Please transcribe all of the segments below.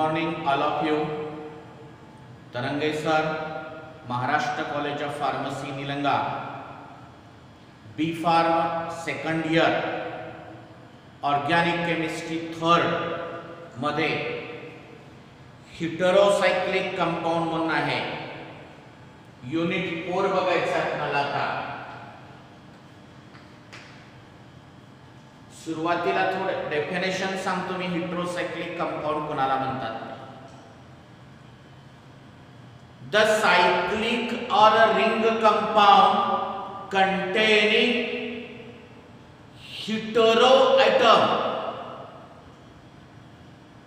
morning all of you. Tarange sir, Maharashtra college of pharmacy Nilanga, B pharm second year, organic chemistry third मध्ये heterocyclic compound म्हणून आहे. Unit 4 बघायचं आपल्याला. आता सुरुवातीला थोडं डेफिनेशन सांगतो मी. हिटेरोसायक्लिक कंपाऊंड कोणाला म्हणतात? The cyclic or ring compound containing hetero atom.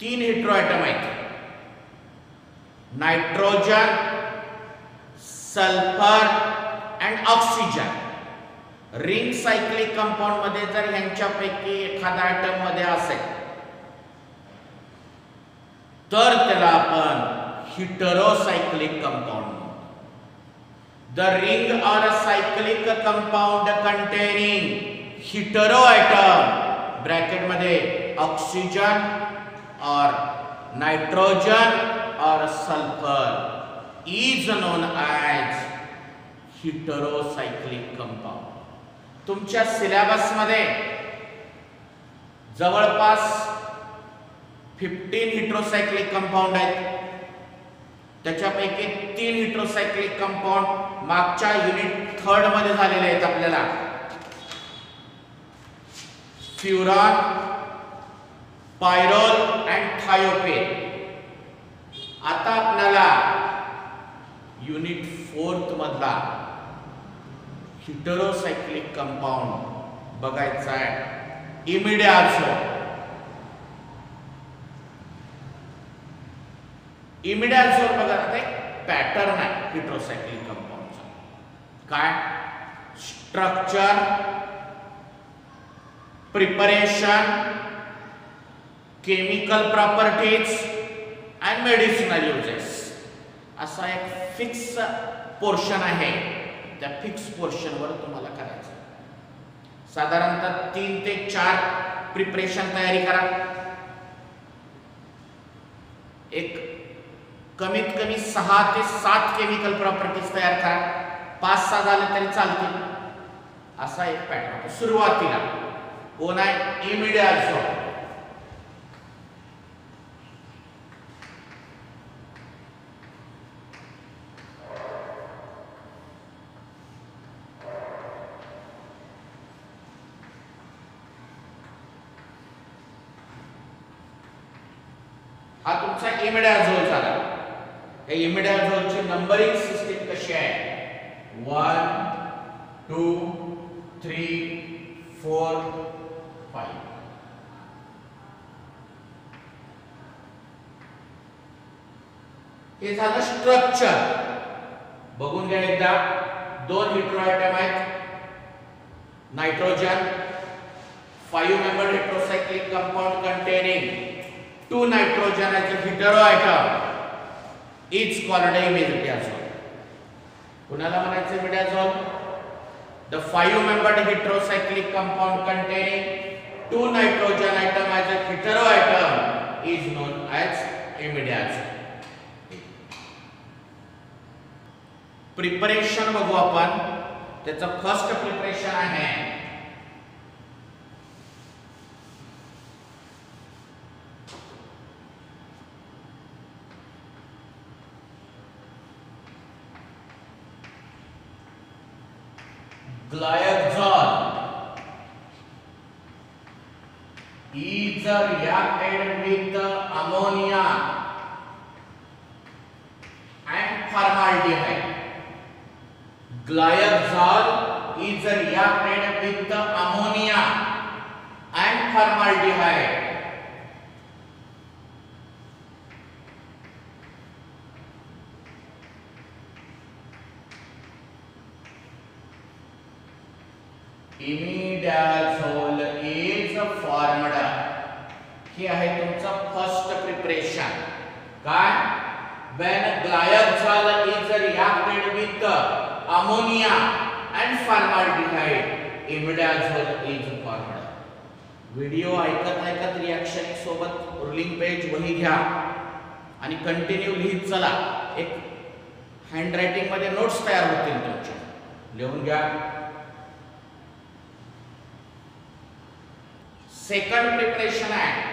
3 hetero atom आहेत. Nitrogen, sulphur and oxygen. Ring cyclic compound मध्ये जर यांच्यापैकी एखादा एटम मध्ये असेल तर त्याला आपण हिटेरोसायक्लिक कंपाउंड म्हणतो. The ring or cyclic compound containing hetero atom bracket मध्ये oxygen or nitrogen or sulphur is known as heterocyclic compound. तुमच्या सिलेबस मध्ये जवळपास 15 हिटेरोसायक्लिक कंपाउंड आहेत. त्याच्यापैकी 3 हिटेरोसायक्लिक कंपाउंड मागच्या युनिट 3 मध्ये झालेले आहेत आपल्याला. फ्युरॉन, पायरोल अँड थायोपेन. आता आपल्याला युनिट 4 मधला हिटेरोसायक्लिक कंपाउंड बघायचा आहे. इमिडाझोल. इमिडाझोल बघा, आता एक पॅटर्न आहे हिटेरोसायक्लिक कंपाउंडचा. काय? Structure, preparation, chemical properties and medicinal uses असा एक फिक्स पोर्शन आहे. त्या फिक्स पोर्शन वर तुम्हाला करायचं. साधारणतः 3 ते 4 प्रिपरेशन तयारी करा. एक कमीत कमी 6 ते 7 केमिकल प्रॉपर्टीज तयार करा. 5-6 झाले तरी चालतील. असा एक पॅटर्न. सुरुवातीला कोण आहे? इमिडाझोल. हा तुमचा इमिडाझोल झाला. हे इमिडाझोलची नंबरिंग सिस्टीम कशी आहे? 1 2 3 4 5. हे झालं स्ट्रक्चर. बघून घ्या एकदा. 2 हिटेरो एटम आहेत. Nitrogen, 5 member heterocyclic compound containing 2 nitrogen as a hetero atom is called imidazole. कुणाला म्हणायचं imidazole? The 5 membered heterocyclic compound containing 2 nitrogen atom as a hetero atom is known as imidazole. Preparation बघू आपण. त्याचं first preparation आहे Glyazole is reacted with ammonia and formaldehyde. Glyazole is reacted with ammonia and formaldehyde. Imidazole is formed. हे आहे तुमचं first preparation. काय? when glyazole is reacted with ammonia and formaldehyde, imidazole is formed. Video ऐकत ऐकत reaction सोबत ruling page वही घ्या. आणि continue लिहित चला. एक हँडरायटिंग मध्ये नोट्स तयार होतील तुमच्या. लिहून घ्या. सेकंड प्रिपरेशन आहे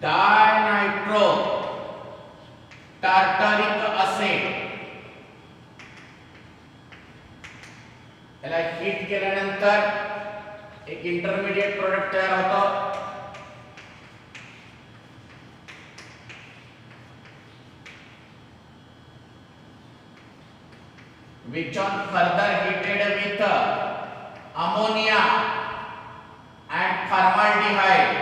डायनायट्रो टार्टारिक ऍसिड. याला हीट केल्यानंतर एक इंटरमिडिएट प्रोडक्ट तयार होतो. which on further heated with ammonia and formaldehyde.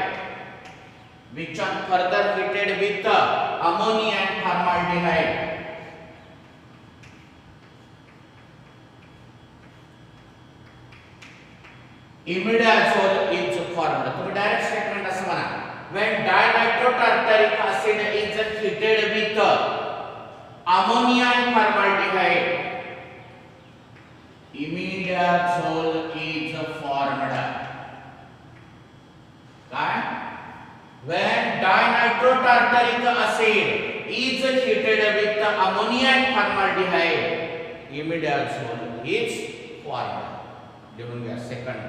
Which on further heated with ammonia and formaldehyde. Imidazole is formed. तुम्ही डायरेक्ट स्टेटमेंट असं म्हणा. When dinitrotartaric acid is heated with ammonia and formaldehyde, imidazole is formed. काय? When dinitrotartaric acid is heated with ammonia and formaldehyde, imidazole is formed. लिहून घ्या. Second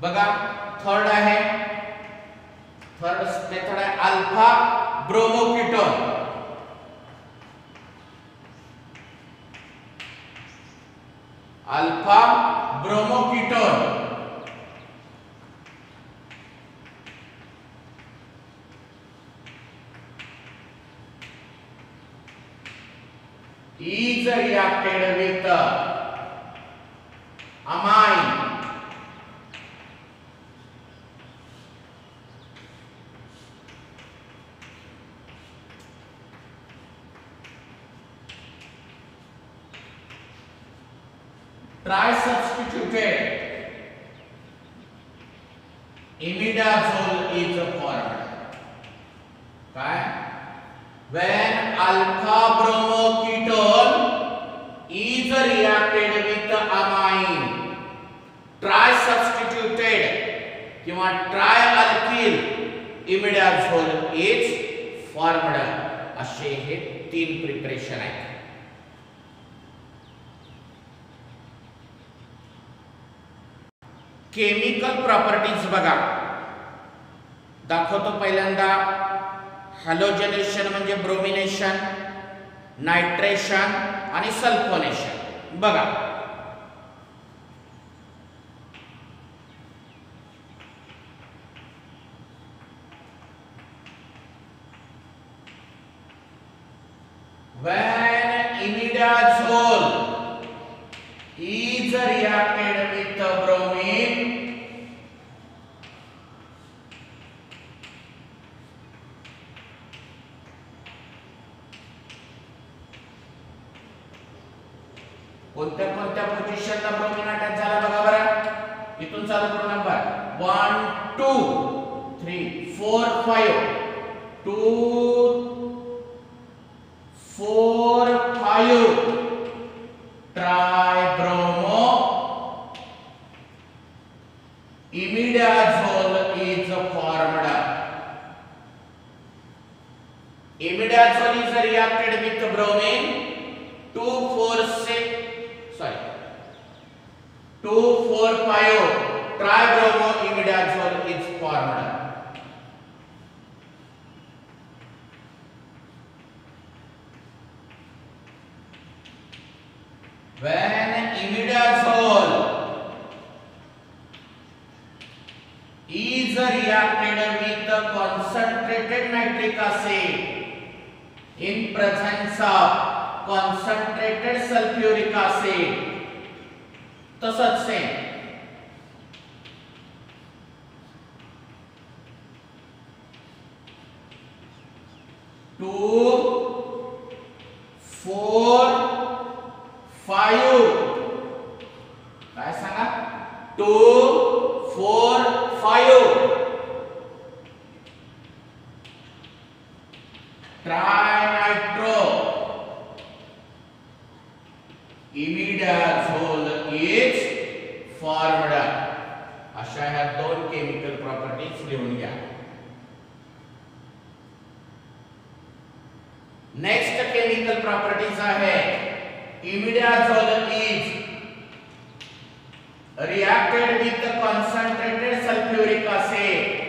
बघा. Third आहे. Third method आहे alpha bromoketone. Alpha bromoketone is reacted with amine. Tri-substituted imidazole is formed. काय? When alpha bromoketone is reacted with amine, tri-substituted किंवा tri-alkyl imidazole is formed. असे हे तीन preparation आहेत. केमिकल प्रॉपर्टीज बघा. दाखवतो पहिल्यांदा. हॅलोजनेशन म्हणजे ब्रोमिनेशन, नायट्रेशन आणि सल्फोनेशन. बघा when imidazole is reacted with bromine, कोणत्या कोणत्या पोझिशनला ब्रोमिन अटॅच झाला बघा बरं. इथून चालू करू number 1 2 3 4 5 2 4 5 ट्रायब्रोमो imidazole is formed. Imidazole is reacted with bromine 2 4 5 tribromo imidazole is formed. When imidazole is reacted with concentrated nitric acid in presence of concentrated sulfuric acid, तसंच सेम 2 4 5 काय सांगा 2 4 केमिकल प्रॉपर्टीज आहे. Imidazole is reacted with the concentrated sulfuric acid.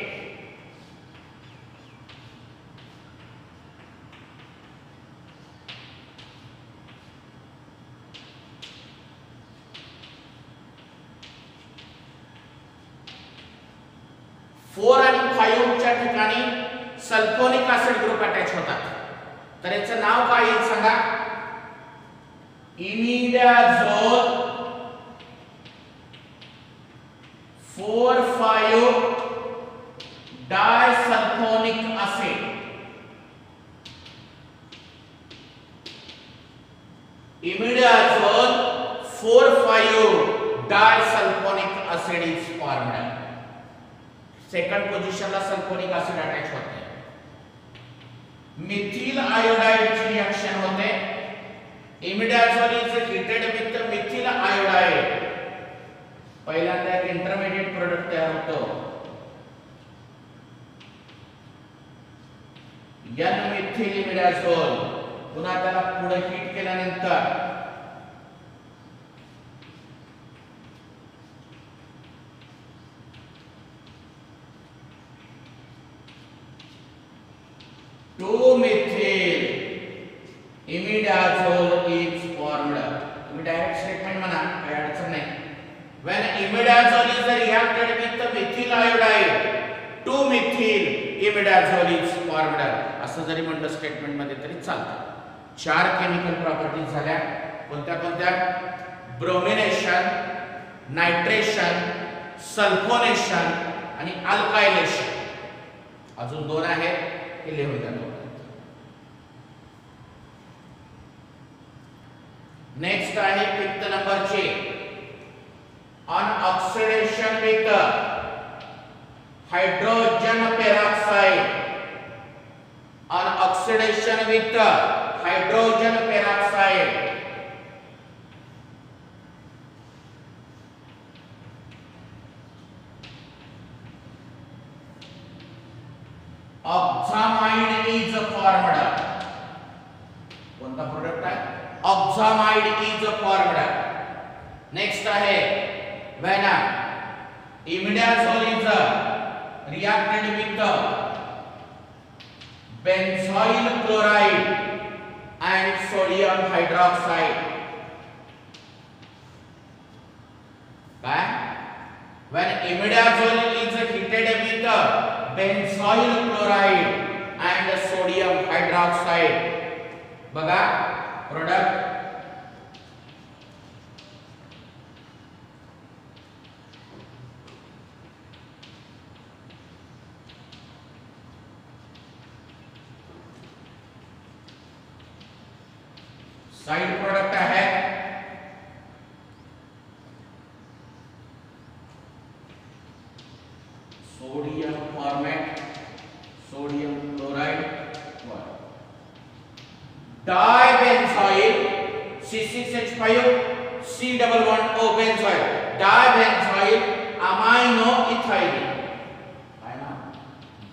Four आणि 5 च्या ठिकाणी sulphonic acid group attach होतात. तर याचं नाव काय येईल सांगा. Imidazole 4,5 disulphonic acid. Imidazole 4,5 disulphonic acid is formed. Second पोझिशनला सल्फोनिक ऍसिड अटॅच होते. मिथिल आयोडाइड ची रिएक्शन होते. Imidazole is heated with methyl iodide. पहिल्यांदा एक इंटरमिडिएट प्रोडक्ट तयार होतो एन मिथिल इमिडाझोल. पुन्हा त्याला पुढे हीट केल्यानंतर टू मिथिल इमिडाझोल इज फॉर्म्ड. तुम्ही डायरेक्ट स्टेटमेंट म्हणा, काही अडचण नाही. when imidazole is reacted with methyl iodide 2-methyl imidazole is formed. असं जरी म्हणलं स्टेटमेंट मध्ये तरी चालतं. 4 केमिकल प्रॉपर्टीज झाल्या. कोणत्या कोणत्या. ब्रोमिनेशन, नायट्रेशन, सल्फोनेशन आणि अल्कायलेशन. अजून 2 आहेत ते लिहून घ्या. नेक्स्ट आहे 5th नंबरचे on oxidation with hydrogen peroxide. On oxidation with hydrogen peroxide. Oxamide is formed. कोणता प्रोडक्ट आहे. Oxamide is formed. नेक्स्ट आहे when imidazole is reacted with benzoyl chloride and sodium hydroxide. काय. when imidazole is heated with benzoyl chloride and sodium hydroxide. बघा product side product है sodium formate, sodium chloride, dibenzoyl C6H5 C11O benzoyl, dibenzoyl amino ethylene. है ना.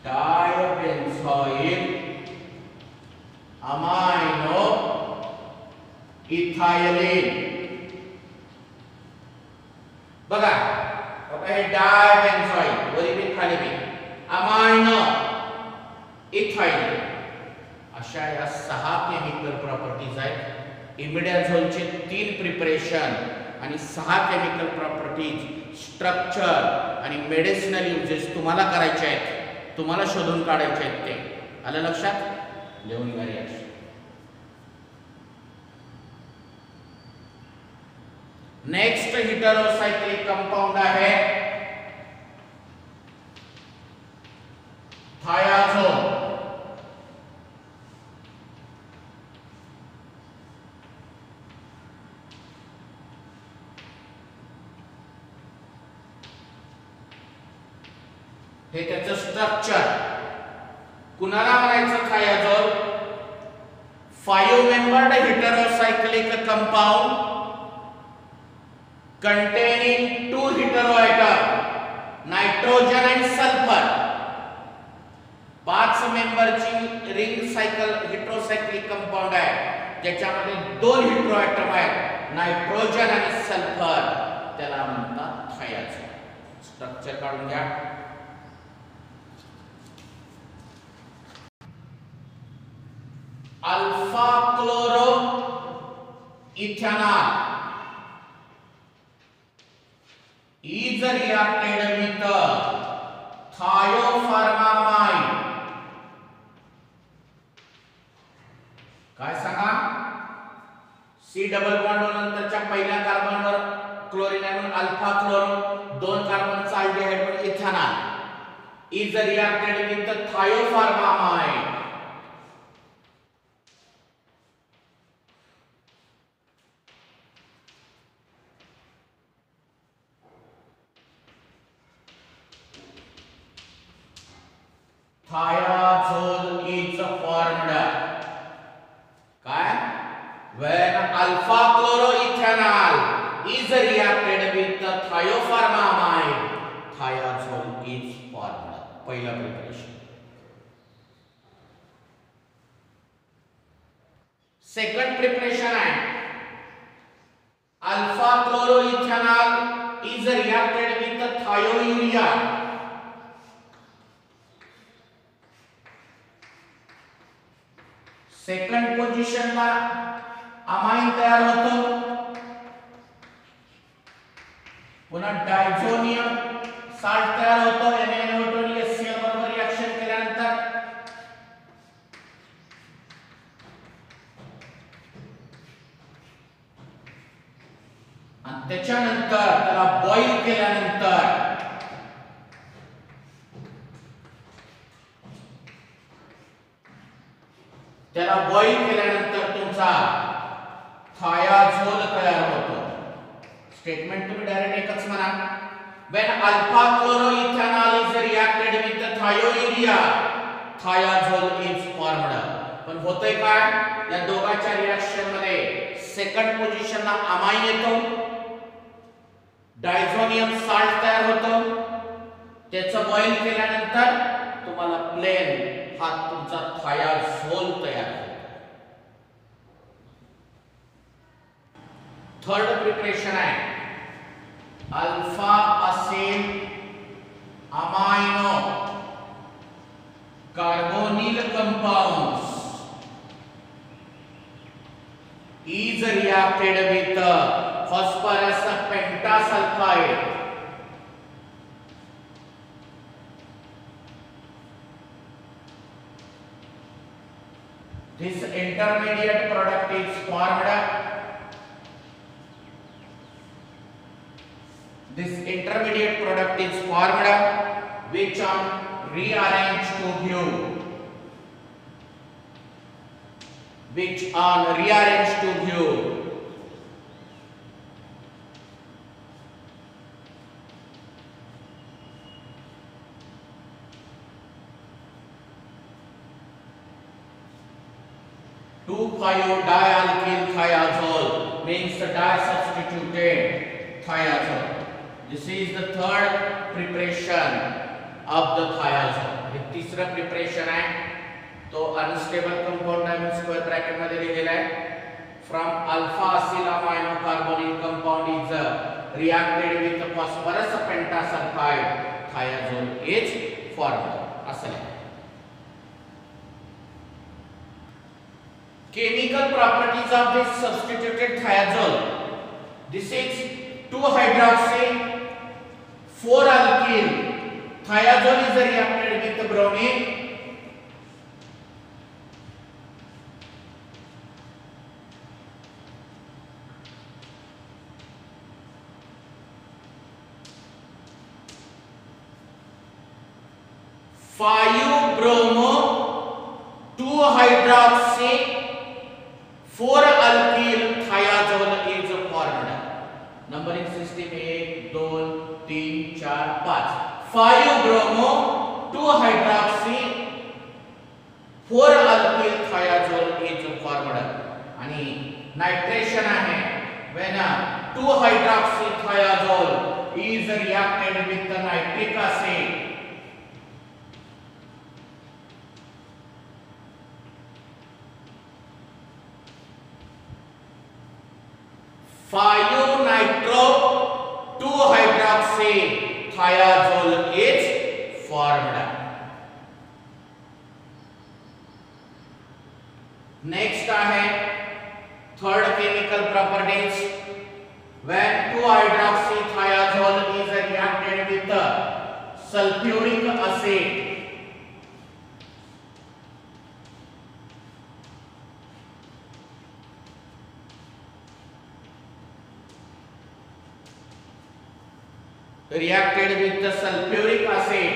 Dibenzoyl amino ethylene. बघा आता हे डायबेंझॉइल worry पण खाली पण अमाइनो इथाइलिन अशा या 6 केमिकल प्रॉपर्टीज आहेत. इमिडाझोलचे 3 प्रिपरेशन आणि 6 केमिकल प्रॉपर्टीज, स्ट्रक्चर आणि मेडिसिनल युजेस तुम्हाला करायचे आहेत, तुम्हाला शोधून काढायचे आहेत. ते आलं लक्षात. लिहून घ्या रिएक्शन. नेक्स्ट हेटेरोसाइक्लिक कंपाउंड आहे थायाझोल. हे त्याचं स्ट्रक्चर. कुणाला म्हणायचं thiazole. 5 membered heterocyclic compound containing 2 heteroatom nitrogen and sulfur. 5 मेंबरची रिंग सायकल हेटेरोसाइक्लिक कंपाउंड आहे. ज्याच्यामध्ये दोन हेटेरोएटम आहेत, नायट्रोजन आणि सल्फर, त्याला म्हणतात थायाझोल. स्ट्रक्चर काढून घ्या. Alpha chloro ethanol is reacted with thiopharmamide. काय सांगा? सी डबल बॉन्ड नंतरच्या पहिल्या कार्बनवर क्लोरीन आहे म्हणून अल्फा क्लोरो, दोन कार्बनचा अल्डिहाइड म्हणून ethanol is reacted with thiopharmamide. Thiazole is formed. काय? When alpha chloroethanol is reacted with the thiopharmamide, thiazole is formed. पहिला preparation. Second preparation आहे alpha chloroethanol is reacted with the thiourea. Second पोझिशनला amine तयार होतो, पुन्हा diazonium salt तयार होतो NaNO2 HCl बरोबर रिएक्शन केल्यानंतर. आणि त्याच्यानंतर त्याला बॉईल केल्यानंतर तुमचा थायाझोल तयार होतो. स्टेटमेंट तुम्ही डायरेक्ट एकच म्हणा. when alpha chloroethanol is reacted with the thiourea, thiazole is formed. पण होतंय काय? या दोघांच्या रिएक्शन मध्ये सेकंड पोझिशनला अमाइन येतो, डायझोनियम साल्ट तयार होतो, त्याचं बॉईल केल्यानंतर तुम्हाला प्लेन हा तुमचा थायाझोल तयार होतो. थर्ड प्रिपरेशन आहे अल्फा असेल amino carbonyl compounds is reacted with phosphorus pentasulfide. This intermediate product is formed. This intermediate product is formed which on rearranged to view, which on rearranged to view dialkyl thiazole means the di-substituted thiazole. This is the third preparation of the thiazole. हे तिसरं preparation आहे. तो unstable compound आहे म्हणून square bracket मध्ये लिहिलेला आहे. From alpha acyl amino carbonyl compound is reacted with phosphorus pentasulphide, thiazole is formed. असं आहे. Chemical properties of this substituted thiazole. This is 2-hydroxy 4-alkyl. Thiazole is reacted with bromine. Five bromo 2-hydroxy 4-alkyl thiazole is formed. Numbering system 1 2 3 4 5. 5 bromo 2-hydroxy 4-alkyl thiazole is formed. आणि nitration आहे when 2-hydroxy thiazole is reacted with the nitric acid. thiazole is formed. Next आहे third chemical properties. When 2-hydroxythiazole is reacted with sulfuric acid, reacted with the sulfuric acid,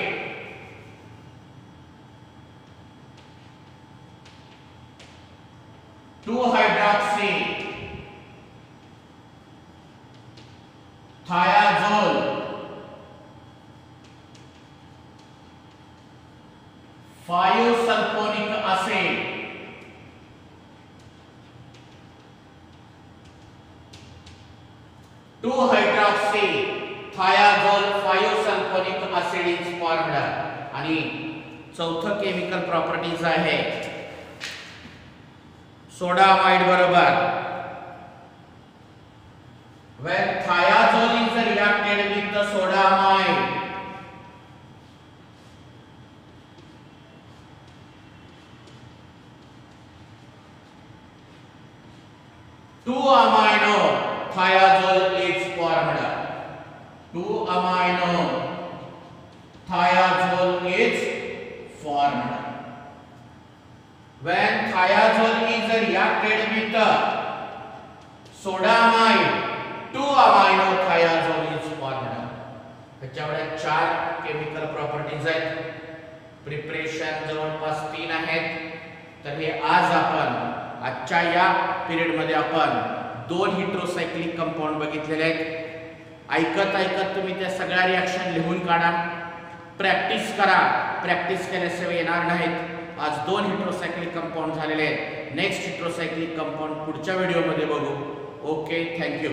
2-hydroxythiazole 5-sulfonic acid thiazole 5-sulfonic acid is formed. आणि चौथं chemical properties आहे sodamide बरोबर. when thiazole is reacted with the sodamide, two amino thiazole is formed. 2-amino thiazole is formed. When thiazole is reacted with sodamide, 2-amino thiazole is formed. त्याच्यामध्ये 4 chemical properties आहेत. Preparation जवळपास 3 आहेत. तर हे आज आपण आजच्या या पिरियड मध्ये आपण 2 हेटेरोसायक्लिक कंपाऊंड बघितलेले आहेत. ऐकत तुम्ही त्या सगळ्या रिएक्शन लिहून काढा, प्रॅक्टिस करा. प्रॅक्टिस केल्याशिवाय येणार नाहीत. आज 2 हेटेरोसायक्लिक कंपाऊंड झालेले आहेत. नेक्स्ट हेटेरोसायक्लिक कंपाऊंड पुढच्या व्हिडिओमध्ये बघू. Okay, thank you.